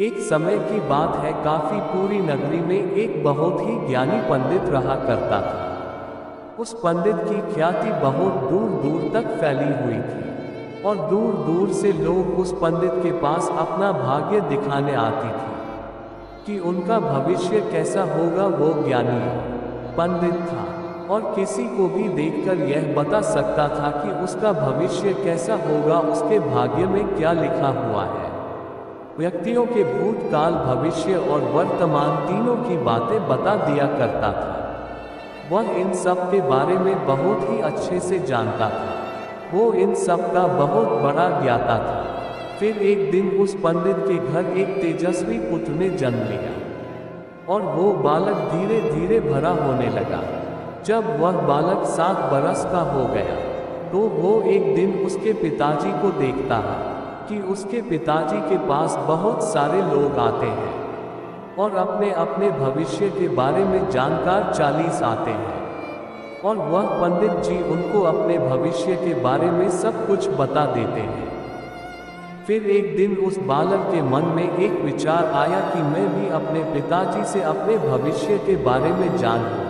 एक समय की बात है, काफी पूरी नगरी में एक बहुत ही ज्ञानी पंडित रहा करता था। उस पंडित की ख्याति बहुत दूर दूर तक फैली हुई थी और दूर दूर से लोग उस पंडित के पास अपना भाग्य दिखाने आती थी कि उनका भविष्य कैसा होगा। वो ज्ञानी पंडित था और किसी को भी देखकर यह बता सकता था कि उसका भविष्य कैसा होगा, उसके भाग्य में क्या लिखा हुआ है। व्यक्तियों के भूतकाल, भविष्य और वर्तमान तीनों की बातें बता दिया करता था। वह इन सब के बारे में बहुत ही अच्छे से जानता था। वो इन सब का बहुत बड़ा ज्ञाता था। फिर एक दिन उस पंडित के घर एक तेजस्वी पुत्र ने जन्म लिया और वो बालक धीरे धीरे बड़ा होने लगा। जब वह बालक 7 बरस का हो गया तो वो एक दिन उसके पिताजी को देखता है कि उसके पिताजी के पास बहुत सारे लोग आते हैं और अपने अपने भविष्य के बारे में जानकार 40 आते हैं और वह पंडित जी उनको अपने भविष्य के बारे में सब कुछ बता देते हैं। फिर एक दिन उस बालक के मन में एक विचार आया कि मैं भी अपने पिताजी से अपने भविष्य के बारे में जानूंगा।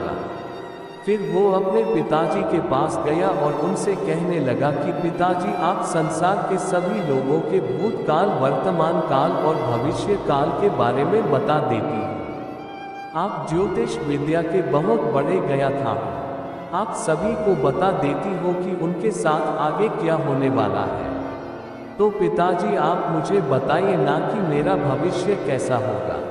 फिर वो अपने पिताजी के पास गया और उनसे कहने लगा कि पिताजी, आप संसार के सभी लोगों के भूतकाल, वर्तमान काल और भविष्य काल के बारे में बता देती हैं। आप ज्योतिष विद्या के बहुत बड़े ज्ञाता हो। आप सभी को बता देती हो कि उनके साथ आगे क्या होने वाला है। तो पिताजी, आप मुझे बताइए ना कि मेरा भविष्य कैसा होगा।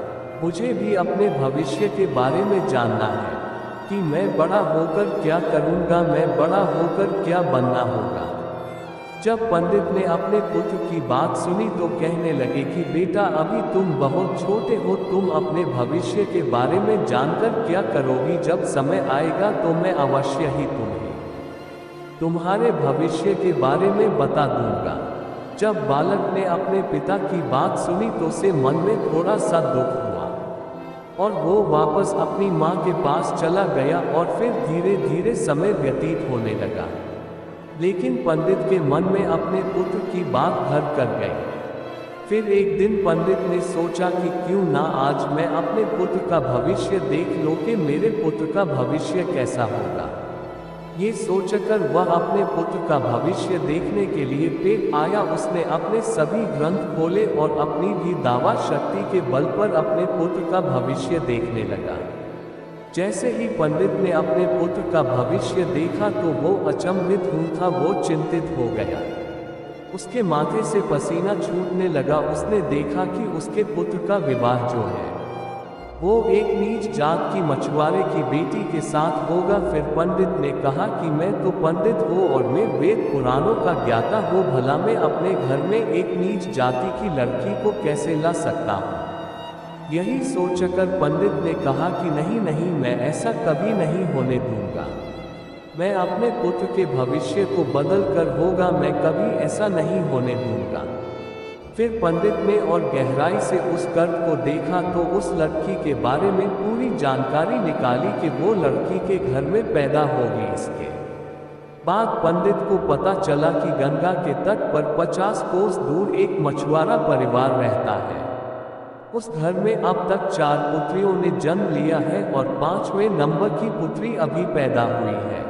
मुझे भी अपने भविष्य के बारे में जानना है कि मैं बड़ा होकर क्या करूँगा, मैं बड़ा होकर क्या बनना होगा। जब पंडित ने अपने पुत्र की बात सुनी तो कहने लगे कि बेटा, अभी तुम बहुत छोटे हो, तुम अपने भविष्य के बारे में जानकर क्या करोगी। जब समय आएगा तो मैं अवश्य ही तुम्हारे भविष्य के बारे में बता दूंगा। जब बालक ने अपने पिता की बात सुनी तो उसे मन में थोड़ा सा दुख हुआ और वो वापस अपनी माँ के पास चला गया और फिर धीरे धीरे समय व्यतीत होने लगा। लेकिन पंडित के मन में अपने पुत्र की बात घर कर गई। फिर एक दिन पंडित ने सोचा कि क्यों ना आज मैं अपने पुत्र का भविष्य देख लूं कि मेरे पुत्र का भविष्य कैसा होगा। ये सोचकर वह अपने पुत्र का भविष्य देखने के लिए पेट आया। उसने अपने सभी ग्रंथ खोले और अपनी भी दावा शक्ति के बल पर अपने पुत्र का भविष्य देखने लगा। जैसे ही पंडित ने अपने पुत्र का भविष्य देखा तो वो अचंभित हुआ, वो चिंतित हो गया। उसके माथे से पसीना छूटने लगा। उसने देखा कि उसके पुत्र का विवाह जो है वो एक नीच जात की मछुआरे की बेटी के साथ होगा। फिर पंडित ने कहा कि मैं तो पंडित हूँ और मैं वेद पुराणों का ज्ञाता हूँ, भला मैं अपने घर में एक नीच जाति की लड़की को कैसे ला सकता हूँ। यही सोचकर पंडित ने कहा कि नहीं नहीं, मैं ऐसा कभी नहीं होने दूंगा। मैं अपने पुत्र के भविष्य को बदल कर होगा, मैं कभी ऐसा नहीं होने दूंगा। फिर पंडित ने और गहराई से उस गर्भ को देखा तो उस लड़की के बारे में पूरी जानकारी निकाली कि वो लड़की के घर में पैदा होगी। इसके बाद पंडित को पता चला कि गंगा के तट पर 50 कोस दूर एक मछुआरा परिवार रहता है। उस घर में अब तक 4 पुत्रियों ने जन्म लिया है और 5वें नंबर की पुत्री अभी पैदा हुई है।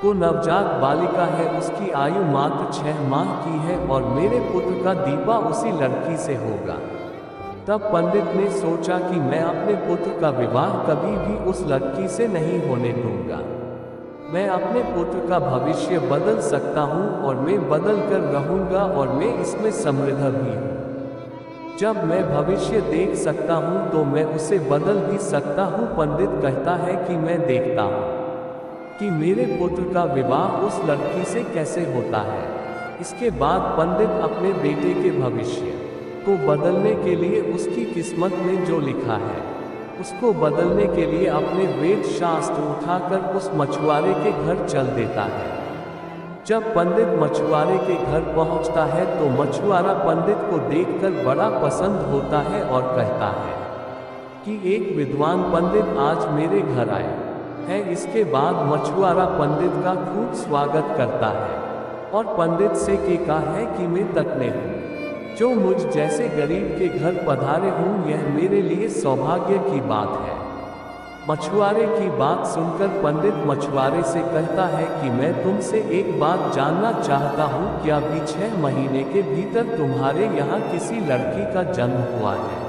को नवजात बालिका है, उसकी आयु मात्र 6 माह की है और मेरे पुत्र का दीपा उसी लड़की से होगा। तब पंडित ने सोचा कि मैं अपने पुत्र का विवाह कभी भी उस लड़की से नहीं होने दूंगा। मैं अपने पुत्र का भविष्य बदल सकता हूँ और मैं बदल कर रहूँगा और मैं इसमें समृद्ध भी हूँ। जब मैं भविष्य देख सकता हूँ तो मैं उसे बदल भी सकता हूँ। पंडित कहता है कि मैं देखता हूँ कि मेरे पुत्र का विवाह उस लड़की से कैसे होता है। इसके बाद पंडित अपने बेटे के भविष्य को बदलने के लिए उसकी किस्मत में जो लिखा है उसको बदलने के लिए अपने वेद शास्त्र उठाकर उस मछुआरे के घर चल देता है। जब पंडित मछुआरे के घर पहुंचता है तो मछुआरा पंडित को देखकर बड़ा पसंद होता है और कहता है कि एक विद्वान पंडित आज मेरे घर आए है। इसके बाद मछुआरा पंडित का खूब स्वागत करता है और पंडित से कहता है कि मैं तकने हूँ। जो मुझ जैसे गरीब के घर पधारे हूँ, यह मेरे लिए सौभाग्य की बात है। मछुआरे की बात सुनकर पंडित मछुआरे से कहता है कि मैं तुमसे एक बात जानना चाहता हूँ, क्या अभी 6 महीने के भीतर तुम्हारे यहाँ किसी लड़की का जन्म हुआ है?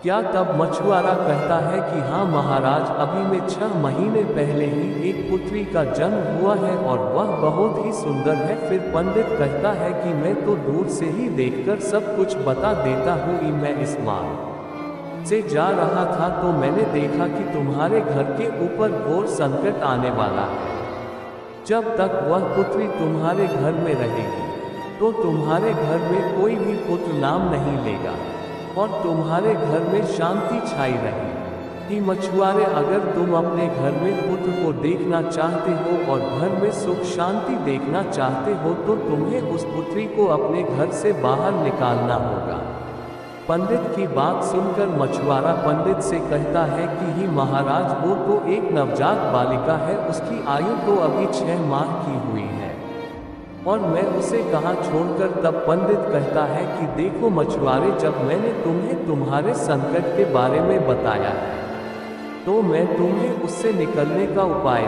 क्या? तब मछुआरा कहता है कि हाँ महाराज, अभी में 6 महीने पहले ही एक पुत्री का जन्म हुआ है और वह बहुत ही सुंदर है। फिर पंडित कहता है कि मैं तो दूर से ही देखकर सब कुछ बता देता हूँ। मैं इस मार्ग से जा रहा था तो मैंने देखा कि तुम्हारे घर के ऊपर घोर संकट आने वाला है। जब तक वह पुत्री तुम्हारे घर में रहेगी तो तुम्हारे घर में कोई भी पुत्र नाम नहीं लेगा और तुम्हारे घर में शांति छाई रहेगी। मछुआरे, अगर तुम अपने घर में पुत्र को देखना चाहते हो और घर में सुख शांति देखना चाहते हो तो तुम्हें उस पुत्री को अपने घर से बाहर निकालना होगा। पंडित की बात सुनकर मछुआरा पंडित से कहता है कि ही महाराज, वो तो एक नवजात बालिका है, उसकी आयु तो अभी 6 माह की हुई है और मैं उसे कहाँ छोड़कर। तब पंडित कहता है कि देखो मछुआरे, जब मैंने तुम्हें तुम्हारे संकट के बारे में बताया है तो मैं तुम्हें उससे निकलने का उपाय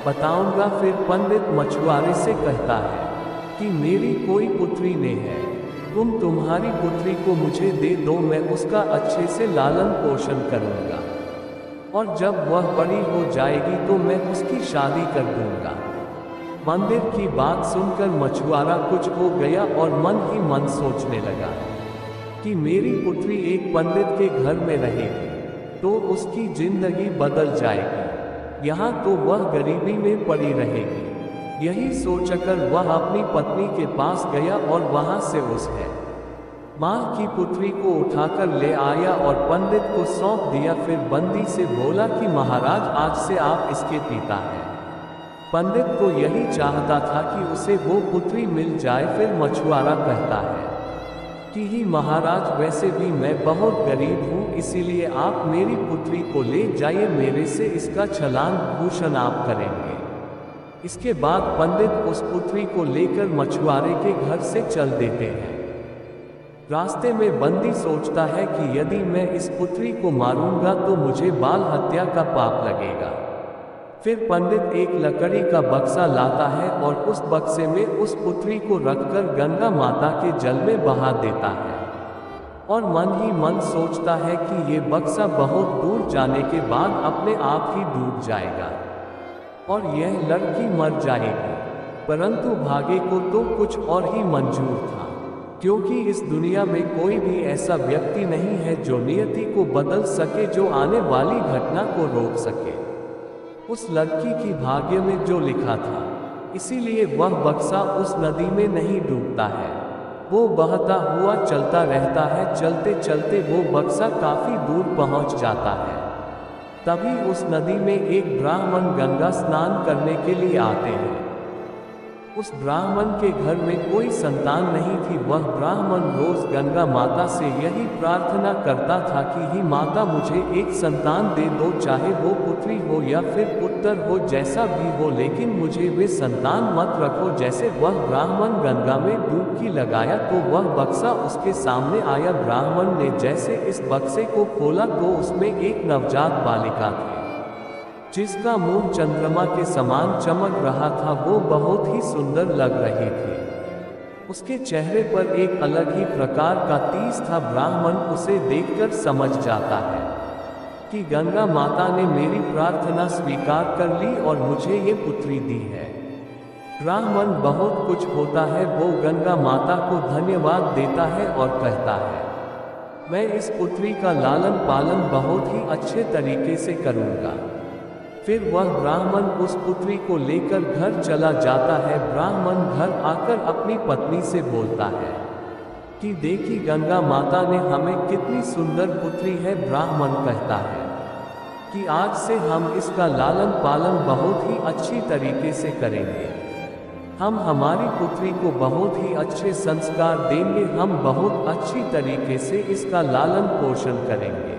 बताऊंगा। फिर पंडित मछुआरे से कहता है कि मेरी कोई पुत्री नहीं है, तुम तुम्हारी पुत्री को मुझे दे दो, मैं उसका अच्छे से लालन पोषण करूंगा और जब वह बड़ी हो जाएगी तो मैं उसकी शादी कर दूंगा। मंदिर की बात सुनकर मछुआरा कुछ हो गया और मन ही मन सोचने लगा कि मेरी पुत्री एक पंडित के घर में रहेगी तो उसकी जिंदगी बदल जाएगी, यहाँ तो वह गरीबी में पड़ी रहेगी। यही सोचकर वह अपनी पत्नी के पास गया और वहाँ से उसे माँ की पुत्री को उठाकर ले आया और पंडित को सौंप दिया। फिर बंदी से बोला कि महाराज, आज से आप इसके पिता हैं। पंडित तो यही चाहता था कि उसे वो पुत्री मिल जाए। फिर मछुआरा कहता है कि ही महाराज, वैसे भी मैं बहुत गरीब हूँ, इसीलिए आप मेरी पुत्री को ले जाइए, मेरे से इसका छलान भूषण आप करेंगे। इसके बाद पंडित उस पुत्री को लेकर मछुआरे के घर से चल देते हैं। रास्ते में बंदी सोचता है कि यदि मैं इस पुत्री को मारूंगा तो मुझे बाल हत्या का पाप लगेगा। फिर पंडित एक लकड़ी का बक्सा लाता है और उस बक्से में उस पुत्री को रखकर गंगा माता के जल में बहा देता है और मन ही मन सोचता है कि ये बक्सा बहुत दूर जाने के बाद अपने आप ही डूब जाएगा और यह लड़की मर जाएगी। परंतु भाग्य को तो कुछ और ही मंजूर था, क्योंकि इस दुनिया में कोई भी ऐसा व्यक्ति नहीं है जो नियति को बदल सके, जो आने वाली घटना को रोक सके। उस लड़की की भाग्य में जो लिखा था, इसीलिए वह बक्सा उस नदी में नहीं डूबता है, वो बहता हुआ चलता रहता है। चलते चलते वो बक्सा काफी दूर पहुंच जाता है। तभी उस नदी में एक ब्राह्मण गंगा स्नान करने के लिए आते हैं। उस ब्राह्मण के घर में कोई संतान नहीं थी। वह ब्राह्मण रोज गंगा माता से यही प्रार्थना करता था कि ही माता, मुझे एक संतान दे दो, चाहे वो पुत्री हो या फिर पुत्र हो, जैसा भी हो, लेकिन मुझे वे संतान मत रखो। जैसे वह ब्राह्मण गंगा में डुबकी लगाया तो वह बक्सा उसके सामने आया। ब्राह्मण ने जैसे इस बक्से को खोला तो उसमें एक नवजात बालिका थी, जिसका मुंह चंद्रमा के समान चमक रहा था। वो बहुत ही सुंदर लग रही थी। उसके चेहरे पर एक अलग ही प्रकार का तीस था। ब्राह्मण उसे देखकर समझ जाता है कि गंगा माता ने मेरी प्रार्थना स्वीकार कर ली और मुझे ये पुत्री दी है। ब्राह्मण बहुत कुछ होता है, वो गंगा माता को धन्यवाद देता है और कहता है, मैं इस पुत्री का लालन पालन बहुत ही अच्छे तरीके से करूँगा। फिर वह ब्राह्मण उस पुत्री को लेकर घर चला जाता है। ब्राह्मण घर आकर अपनी पत्नी से बोलता है कि देखी, गंगा माता ने हमें कितनी सुंदर पुत्री है। ब्राह्मण कहता है कि आज से हम इसका लालन पालन बहुत ही अच्छी तरीके से करेंगे। हम हमारी पुत्री को बहुत ही अच्छे संस्कार देंगे, हम बहुत अच्छी तरीके से इसका लालन पोषण करेंगे,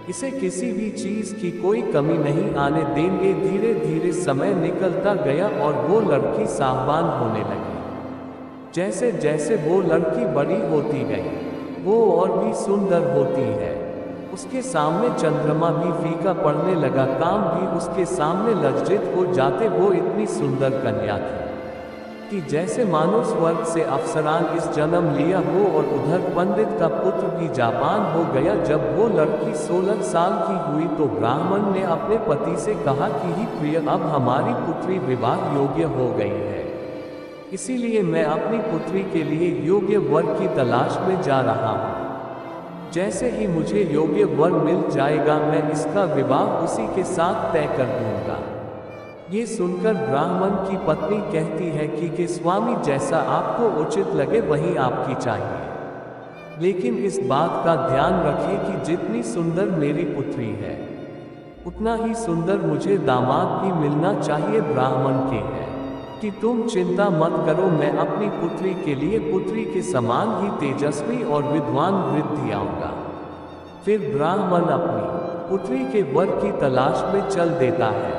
इसे किसी भी चीज की कोई कमी नहीं आने देंगे। धीरे धीरे समय निकलता गया और वो लड़की सावधान होने लगी। जैसे जैसे वो लड़की बड़ी होती गई, वो और भी सुंदर होती है। उसके सामने चंद्रमा भी फीका पड़ने लगा, काम भी उसके सामने लज्जित हो जाते। वो इतनी सुंदर कन्या थी कि जैसे मानो स्वर्ग से अप्सरान इस जन्म लिया हो। और उधर पंडित का पुत्र भी जापान हो गया। जब वो लड़की 16 साल की हुई तो ब्राह्मण ने अपने पति से कहा कि ही प्रिय, अब हमारी पुत्री विवाह योग्य हो गई है, इसीलिए मैं अपनी पुत्री के लिए योग्य वर की तलाश में जा रहा हूँ। जैसे ही मुझे योग्य वर मिल जाएगा मैं इसका विवाह उसी के साथ तय कर दूंगा। ये सुनकर ब्राह्मण की पत्नी कहती है कि स्वामी, जैसा आपको उचित लगे वही आपकी चाहिए, लेकिन इस बात का ध्यान रखें कि जितनी सुंदर मेरी पुत्री है उतना ही सुंदर मुझे दामाद भी मिलना चाहिए। ब्राह्मण के है कि तुम चिंता मत करो, मैं अपनी पुत्री के लिए पुत्री के समान ही तेजस्वी और विद्वान वृद्ध आऊंगा। फिर ब्राह्मण अपनी पुत्री के वर की तलाश में चल देता है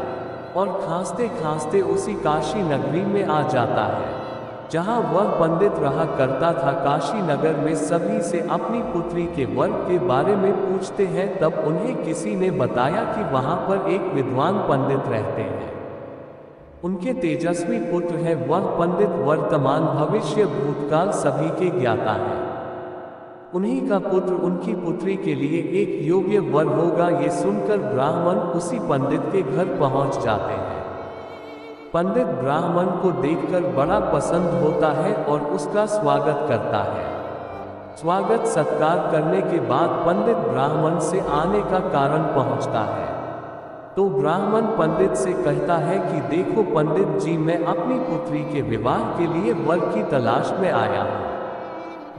और खांसते खांसते उसी काशी नगरी में आ जाता है जहां वह पंडित रहा करता था। काशी नगर में सभी से अपनी पुत्री के वर के बारे में पूछते हैं। तब उन्हें किसी ने बताया कि वहां पर एक विद्वान पंडित रहते हैं, उनके तेजस्वी पुत्र है। वह पंडित वर्तमान भविष्य भूतकाल सभी के ज्ञाता है। उन्हीं का पुत्र उनकी पुत्री के लिए एक योग्य वर होगा। ये सुनकर ब्राह्मण उसी पंडित के घर पहुंच जाते हैं। पंडित ब्राह्मण को देखकर बड़ा पसंद होता है और उसका स्वागत करता है। स्वागत सत्कार करने के बाद पंडित ब्राह्मण से आने का कारण पूछता है तो ब्राह्मण पंडित से कहता है कि देखो पंडित जी, मैं अपनी पुत्री के विवाह के लिए वर की तलाश में आया हूँ।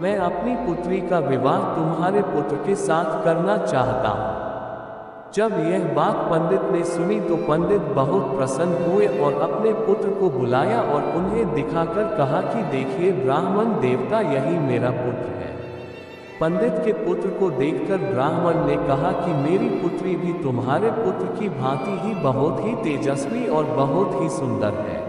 मैं अपनी पुत्री का विवाह तुम्हारे पुत्र के साथ करना चाहता हूँ। जब यह बात पंडित ने सुनी तो पंडित बहुत प्रसन्न हुए और अपने पुत्र को बुलाया और उन्हें दिखाकर कहा कि देखिए ब्राह्मण देवता, यही मेरा पुत्र है। पंडित के पुत्र को देखकर ब्राह्मण ने कहा कि मेरी पुत्री भी तुम्हारे पुत्र की भांति ही बहुत ही तेजस्वी और बहुत ही सुंदर है।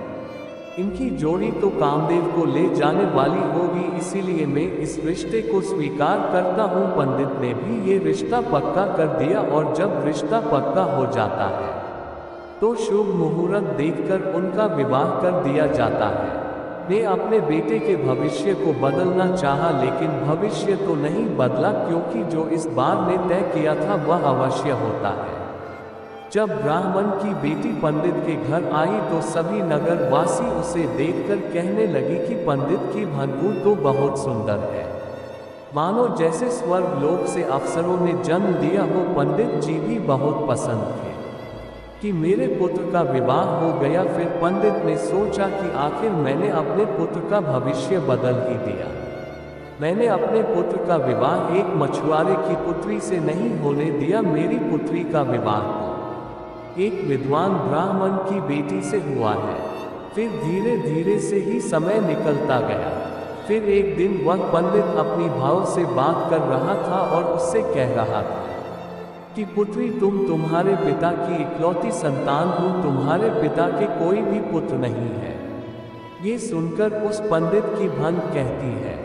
इनकी जोड़ी तो कामदेव को ले जाने वाली होगी, इसीलिए मैं इस रिश्ते को स्वीकार करता हूँ। पंडित ने भी ये रिश्ता पक्का कर दिया और जब रिश्ता पक्का हो जाता है तो शुभ मुहूर्त देखकर उनका विवाह कर दिया जाता है। ने अपने बेटे के भविष्य को बदलना चाहा, लेकिन भविष्य तो नहीं बदला, क्योंकि जो इस बार ने तय किया था वह अवश्य होता है। जब ब्राह्मण की बेटी पंडित के घर आई तो सभी नगर वासी उसे देखकर कहने लगी कि पंडित की भनगू तो बहुत सुंदर है, मानो जैसे स्वर्ग लोक से अफसरों ने जन्म दिया हो। पंडित जी भी बहुत पसंद थे कि मेरे पुत्र का विवाह हो गया। फिर पंडित ने सोचा कि आखिर मैंने अपने पुत्र का भविष्य बदल ही दिया। मैंने अपने पुत्र का विवाह एक मछुआरे की पुत्री से नहीं होने दिया, मेरी पुत्री का विवाह तो एक विद्वान ब्राह्मण की बेटी से हुआ है। फिर धीरे धीरे से ही समय निकलता गया। फिर एक दिन वह पंडित अपनी भाव से बात कर रहा था और उससे कह रहा था कि पुत्री, तुम्हारे पिता की इकलौती संतान हो, तुम्हारे पिता के कोई भी पुत्र नहीं है। ये सुनकर उस पंडित की बहन कहती है,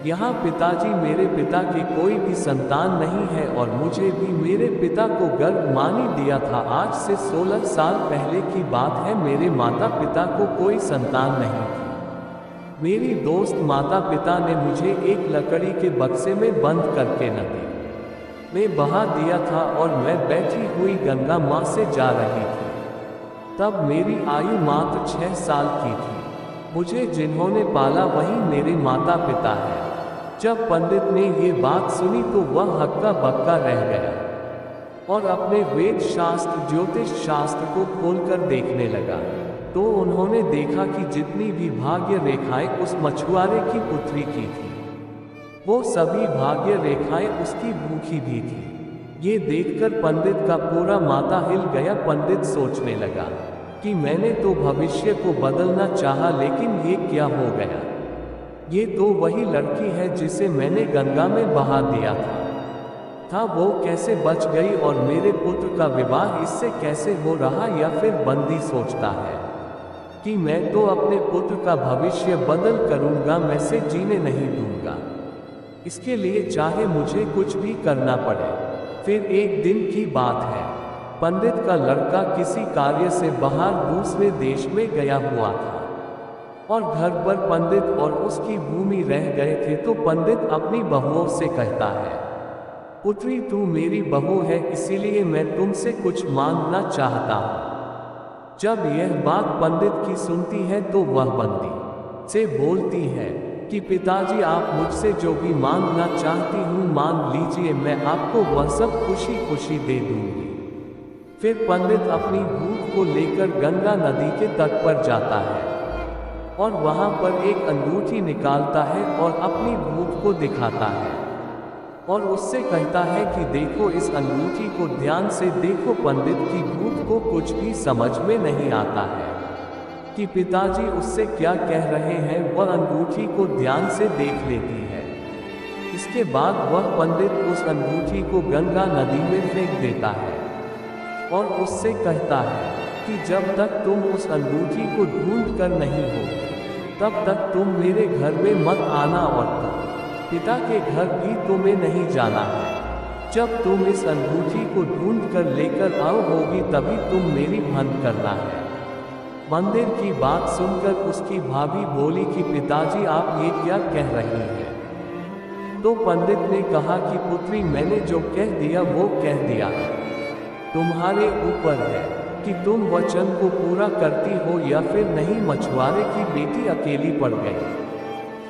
यहाँ पिताजी, मेरे पिता के कोई भी संतान नहीं है और मुझे भी मेरे पिता को गर्भ मान ही दिया था। आज से 16 साल पहले की बात है, मेरे माता पिता को कोई संतान नहीं थी। मेरी दोस्त माता पिता ने मुझे एक लकड़ी के बक्से में बंद करके नदी में बहा दिया था और मैं बैठी हुई गंगा माँ से जा रही थी। तब मेरी आयु मात्र 6 साल की थी। मुझे जिन्होंने पाला वही मेरे माता पिता है। जब पंडित ने ये बात सुनी तो वह हक्का बक्का रह गया और अपने वेद शास्त्र ज्योतिष शास्त्र को खोलकर देखने लगा तो उन्होंने देखा कि जितनी भी भाग्य रेखाएं उस मछुआरे की पुत्री की थी वो सभी भाग्य रेखाएं उसकी भूखी भी थी। ये देखकर पंडित का पूरा माथा हिल गया। पंडित सोचने लगा कि मैंने तो भविष्य को बदलना चाहा, लेकिन ये क्या हो गया। ये तो वही लड़की है जिसे मैंने गंगा में बहा दिया था। वो कैसे बच गई और मेरे पुत्र का विवाह इससे कैसे हो रहा, या फिर बंदी सोचता है कि मैं तो अपने पुत्र का भविष्य बदल करूंगा, मैं से जीने नहीं दूंगा। इसके लिए चाहे मुझे कुछ भी करना पड़े। फिर एक दिन की बात है, पंडित का लड़का किसी कार्य से बाहर दूसरे देश में गया हुआ था और घर पर पंडित और उसकी भूमि रह गए थे। तो पंडित अपनी बहुओं से कहता है, पुत्री तू मेरी बहू है, इसीलिए मैं तुमसे कुछ मांगना चाहता हूँ। जब यह बात पंडित की सुनती है तो वह बंदी से बोलती है कि पिताजी आप मुझसे जो भी मांगना चाहती हूँ मांग लीजिए, मैं आपको वह सब खुशी खुशी दे दूंगी। फिर पंडित अपनी भूत को लेकर गंगा नदी के तट पर जाता है और वहां पर एक अंगूठी निकालता है और अपनी भूत को दिखाता है और उससे कहता है कि देखो इस अंगूठी को ध्यान से देखो। पंडित की भूत को कुछ भी समझ में नहीं आता है कि पिताजी उससे क्या कह रहे हैं। वह अंगूठी को ध्यान से देख लेती है। इसके बाद वह पंडित उस अंगूठी को गंगा नदी में फेंक देता है और उससे कहता है कि जब तक तुम उस अंगूठी को ढूंढ कर नहीं हो तब तक तुम मेरे घर में मत आना और तुम पिता के घर भी तुम्हें नहीं जाना है। जब तुम इस अंगूठी को ढूंढ कर लेकर आओ होगी तभी तुम मेरी भंग करना है। मंदिर की बात सुनकर उसकी भाभी बोली कि पिताजी आप ये क्या कह रही हैं? तो पंडित ने कहा कि पुत्री मैंने जो कह दिया वो कह दिया है, तुम्हारे ऊपर है कि तुम वचन को पूरा करती हो या फिर नहीं। मछुआरे की बेटी अकेली पड़ गई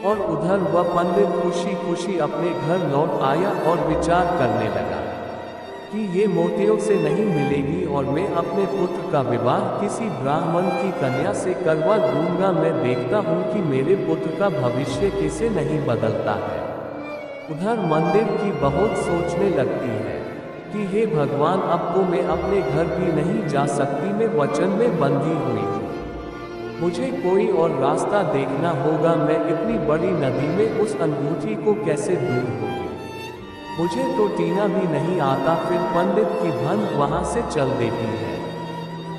और उधर वह पंडित खुशी खुशी अपने घर लौट आया और विचार करने लगा कि ये मोतियों से नहीं मिलेगी और मैं अपने पुत्र का विवाह किसी ब्राह्मण की कन्या से करवा दूंगा। मैं देखता हूँ कि मेरे पुत्र का भविष्य कैसे नहीं बदलता है। उधर मंदिर की बहुत सोचने लगती है कि हे भगवान अब तो मैं अपने घर भी नहीं जा सकती, मैं वचन में बंधी हुई हूँ। मुझे कोई और रास्ता देखना होगा। मैं इतनी बड़ी नदी में उस अंगूठी को कैसे दूर होगी? मुझे तो टीना भी नहीं आता। फिर पंडित की भंग वहाँ से चल देती है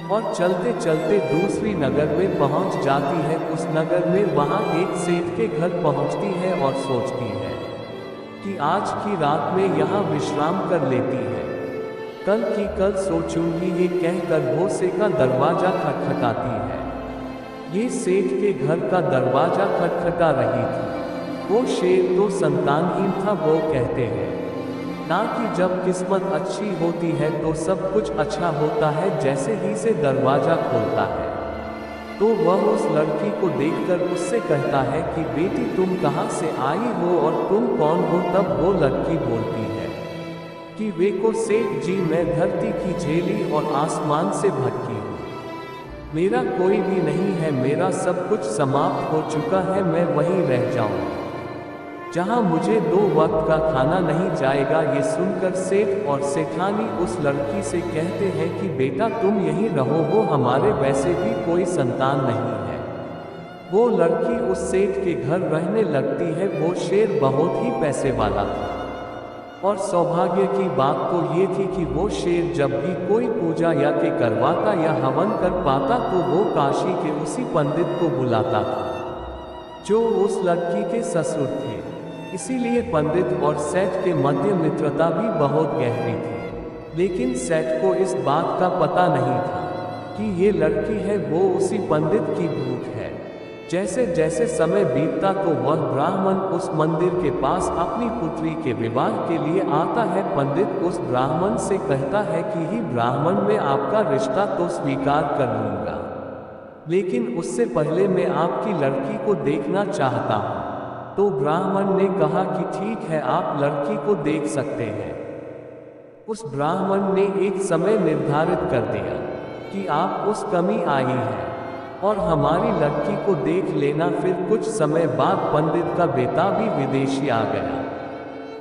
और चलते चलते दूसरी नगर में पहुँच जाती है। उस नगर में वहाँ एक सेठ के घर पहुँचती है और सोचती है कि आज की रात में यहाँ विश्राम कर लेती है, कल की कल सोचूंगी। ये कहकर वो से का दरवाजा खटखटाती है। ये सेठ के घर का दरवाजा खटखटा रही थी। वो शेर तो संतानहीन था। वो कहते हैं ना कि जब किस्मत अच्छी होती है तो सब कुछ अच्छा होता है। जैसे ही से दरवाजा खोलता है तो वह उस लड़की को देखकर उससे कहता है कि बेटी तुम कहाँ से आई हो और तुम कौन हो? तब वो लड़की बोलती है कि वे को सेठ जी मैं धरती की झेली और आसमान से भटकी हूँ। मेरा कोई भी नहीं है, मेरा सब कुछ समाप्त हो चुका है। मैं वहीं रह जाऊँ जहाँ मुझे 2 वक्त का खाना नहीं जाएगा। ये सुनकर सेठ और सेठानी उस लड़की से कहते हैं कि बेटा तुम यहीं रहो, वो हमारे वैसे भी कोई संतान नहीं है। वो लड़की उस सेठ के घर रहने लगती है। वो शेर बहुत ही पैसे वाला था और सौभाग्य की बात तो ये थी कि वो शेर जब भी कोई पूजा या के करवाता या हवन कर पाता तो वो काशी के उसी पंडित को बुलाता था जो उस लड़की के ससुर थे। इसीलिए पंडित और सेठ के मध्य मित्रता भी बहुत गहरी थी। लेकिन सेठ को इस बात का पता नहीं था कि ये लड़की है वो उसी पंडित की भूत है। जैसे जैसे समय बीतता तो वह ब्राह्मण उस मंदिर के पास अपनी पुत्री के विवाह के लिए आता है। पंडित उस ब्राह्मण से कहता है कि ही ब्राह्मण मैं आपका रिश्ता तो स्वीकार कर लूंगा, लेकिन उससे पहले मैं आपकी लड़की को देखना चाहता हूँ। तो ब्राह्मण ने कहा कि ठीक है आप लड़की को देख सकते हैं। उस ब्राह्मण ने एक समय निर्धारित कर दिया कि आप उस कमी आई है और हमारी लड़की को देख लेना। फिर कुछ समय बाद पंडित का बेटा भी विदेशी आ गया।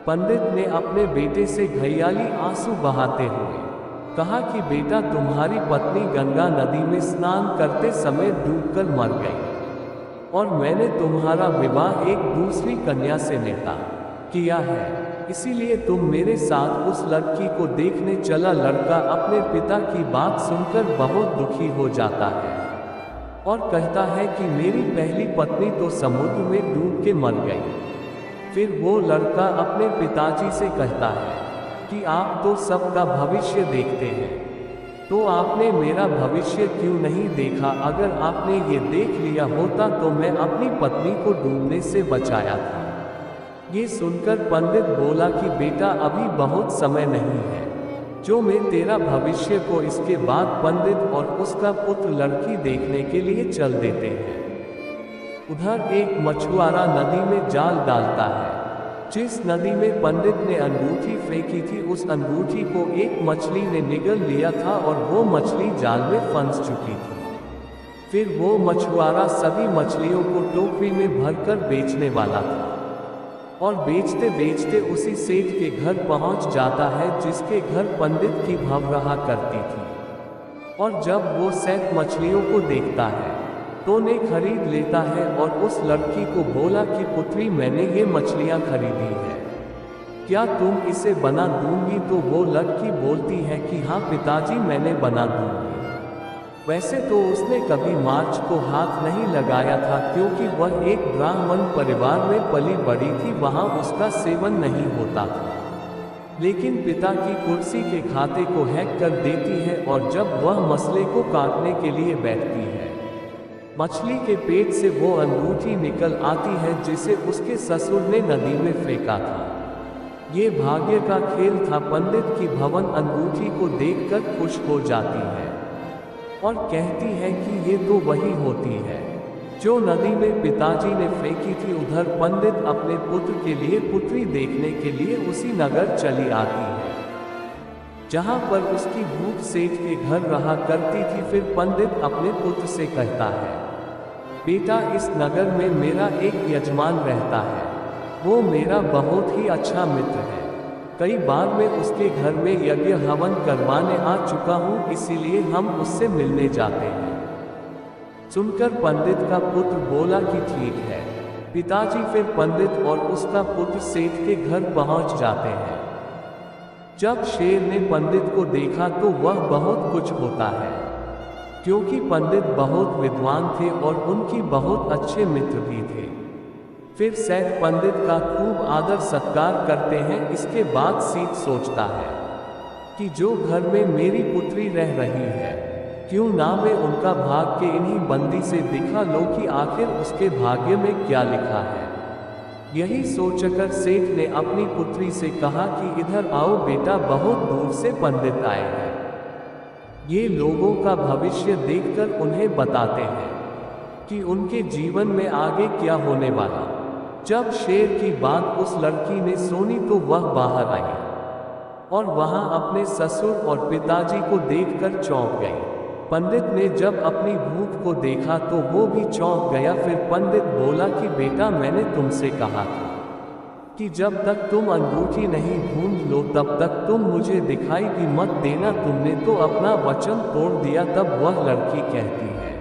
पंडित ने अपने बेटे से घड़ियाली आंसू बहाते हुए कहा कि बेटा तुम्हारी पत्नी गंगा नदी में स्नान करते समय डूबकर मर गई और मैंने तुम्हारा विवाह एक दूसरी कन्या से नेता किया है, इसीलिए तुम मेरे साथ उस लड़की को देखने चला। लड़का अपने पिता की बात सुनकर बहुत दुखी हो जाता है। और कहता है कि मेरी पहली पत्नी तो समुद्र में डूब के मर गई। फिर वो लड़का अपने पिताजी से कहता है कि आप तो सबका भविष्य देखते हैं, तो आपने मेरा भविष्य क्यों नहीं देखा? अगर आपने ये देख लिया होता तो मैं अपनी पत्नी को डूबने से बचाया था। ये सुनकर पंडित बोला कि बेटा अभी बहुत समय नहीं है, जो मैं तेरा भविष्य को इसके बाद पंडित और उसका पुत्र लड़की देखने के लिए चल देते हैं। उधर एक मछुआरा नदी में जाल डालता है। जिस नदी में पंडित ने अंगूठी फेंकी थी, उस अंगूठी को एक मछली ने निगल लिया था और वो मछली जाल में फंस चुकी थी। फिर वो मछुआरा सभी मछलियों को टोकरी में भरकर बेचने वाला था और बेचते बेचते उसी सेठ के घर पहुंच जाता है जिसके घर पंडित की भव रहा करती थी। और जब वो सेठ मछलियों को देखता है तो ने खरीद लेता है और उस लड़की को बोला कि पुत्री मैंने ये मछलियाँ खरीदी है, क्या तुम इसे बना दूंगी? तो वो लड़की बोलती है कि हाँ पिताजी मैंने बना दूंगी। वैसे तो उसने कभी मार्च को हाथ नहीं लगाया था क्योंकि वह एक ब्राह्मण परिवार में पली बड़ी थी, वहाँ उसका सेवन नहीं होता था। लेकिन पिता की कुर्सी के खाते को हैक कर देती है और जब वह मसले को काटने के लिए बैठती है, मछली के पेट से वो अंगूठी निकल आती है जिसे उसके ससुर ने नदी में फेंका था। ये भाग्य का खेल था। पंडित की भवन अंगूठी को देखकर खुश हो जाती है और कहती है कि ये तो वही होती है जो नदी में पिताजी ने फेंकी थी। उधर पंडित अपने पुत्र के लिए पुत्री देखने के लिए उसी नगर चली आती है जहाँ पर उसकी भूत सेठ के घर रहा करती थी। फिर पंडित अपने पुत्र से कहता है, बेटा इस नगर में मेरा एक यजमान रहता है, वो मेरा बहुत ही अच्छा मित्र है। कई बार मैं उसके घर में यज्ञ हवन करवाने आ चुका हूँ, इसीलिए हम उससे मिलने जाते हैं। सुनकर पंडित का पुत्र बोला कि ठीक है पिताजी। फिर पंडित और उसका पुत्र सेठ के घर पहुँच जाते हैं। जब शेर ने पंडित को देखा तो वह बहुत कुछ होता है, क्योंकि पंडित बहुत विद्वान थे और उनकी बहुत अच्छे मित्र भी थे। फिर सेठ पंडित का खूब आदर सत्कार करते हैं। इसके बाद सेठ सोचता है कि जो घर में मेरी पुत्री रह रही है, क्यों ना मैं उनका भाग्य इन्हीं बंदी से दिखा लो कि आखिर उसके भाग्य में क्या लिखा है। यही सोचकर सेठ ने अपनी पुत्री से कहा कि इधर आओ बेटा, बहुत दूर से पंडित आए हैं। ये लोगों का भविष्य देखकर उन्हें बताते हैं कि उनके जीवन में आगे क्या होने वाला। जब शेर की बात उस लड़की ने सुनी तो वह बाहर आई और वहां अपने ससुर और पिताजी को देखकर चौंक गई। पंडित ने जब अपनी भूख को देखा तो वो भी चौंक गया। फिर पंडित बोला कि बेटा मैंने तुमसे कहा था कि जब तक तुम अंगूठी नहीं ढूंढ लो तब तक तुम मुझे दिखाई भी मत देना, तुमने तो अपना वचन तोड़ दिया। तब वह लड़की कहती है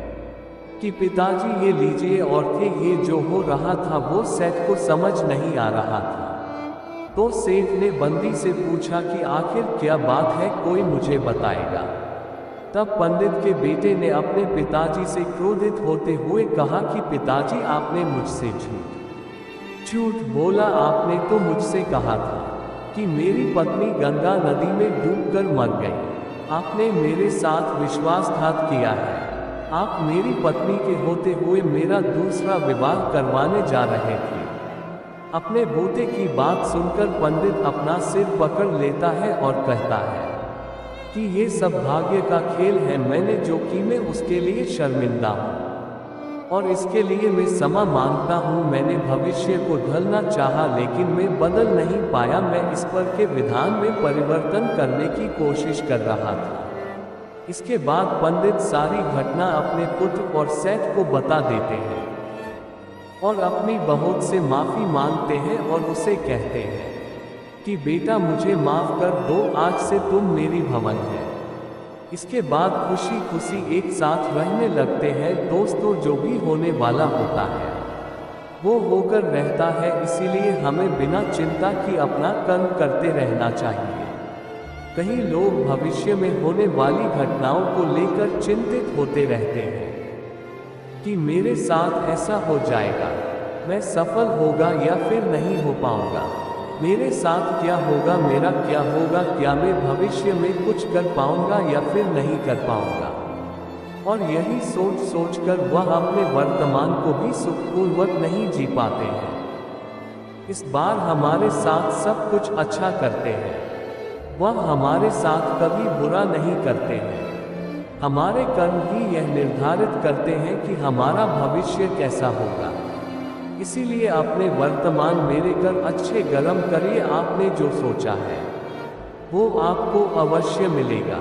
कि पिताजी ये लीजिए, और थे ये जो हो रहा था वो सेठ को समझ नहीं आ रहा था। तो सेठ ने बंदी से पूछा कि आखिर क्या बात है, कोई मुझे बताएगा। तब पंडित के बेटे ने अपने पिताजी से क्रोधित होते हुए कहा कि पिताजी आपने मुझसे झूठ बोला। आपने तो मुझसे कहा था कि मेरी पत्नी गंगा नदी में डूबकर मर गई। आपने मेरे साथ विश्वासघात किया है। आप मेरी पत्नी के होते हुए मेरा दूसरा विवाह करवाने जा रहे थे। अपने पोते की बात सुनकर पंडित अपना सिर पकड़ लेता है और कहता है कि ये सब भाग्य का खेल है। मैंने जो की मैं उसके लिए शर्मिंदा हूँ और इसके लिए मैं क्षमा मांगता हूँ। मैंने भविष्य को ढलना चाहा लेकिन मैं बदल नहीं पाया। मैं ईश्वर के विधान में परिवर्तन करने की कोशिश कर रहा था। इसके बाद पंडित सारी घटना अपने पुत्र और सेठ को बता देते हैं और अपनी बहू से माफ़ी मांगते हैं और उसे कहते हैं कि बेटा मुझे माफ़ कर दो, आज से तुम मेरी भवन है। इसके बाद खुशी खुशी एक साथ रहने लगते हैं। दोस्तों जो भी होने वाला होता है वो होकर रहता है, इसीलिए हमें बिना चिंता की अपना कर्म करते रहना चाहिए। कई लोग भविष्य में होने वाली घटनाओं को लेकर चिंतित होते रहते हैं, कि मेरे साथ ऐसा हो जाएगा, मैं सफल होगा या फिर नहीं हो पाऊंगा, मेरे साथ क्या होगा, मेरा क्या होगा, क्या मैं भविष्य में कुछ कर पाऊंगा या फिर नहीं कर पाऊंगा। और यही सोच सोच कर वह अपने वर्तमान को भी सुखपूर्वक नहीं जी पाते हैं। इस बार हमारे साथ सब कुछ अच्छा करते हैं, वह हमारे साथ कभी बुरा नहीं करते हैं। हमारे कर्म ही यह निर्धारित करते हैं कि हमारा भविष्य कैसा होगा। इसीलिए अपने वर्तमान मेरे कर अच्छे कर्म करिए। आपने जो सोचा है वो आपको अवश्य मिलेगा।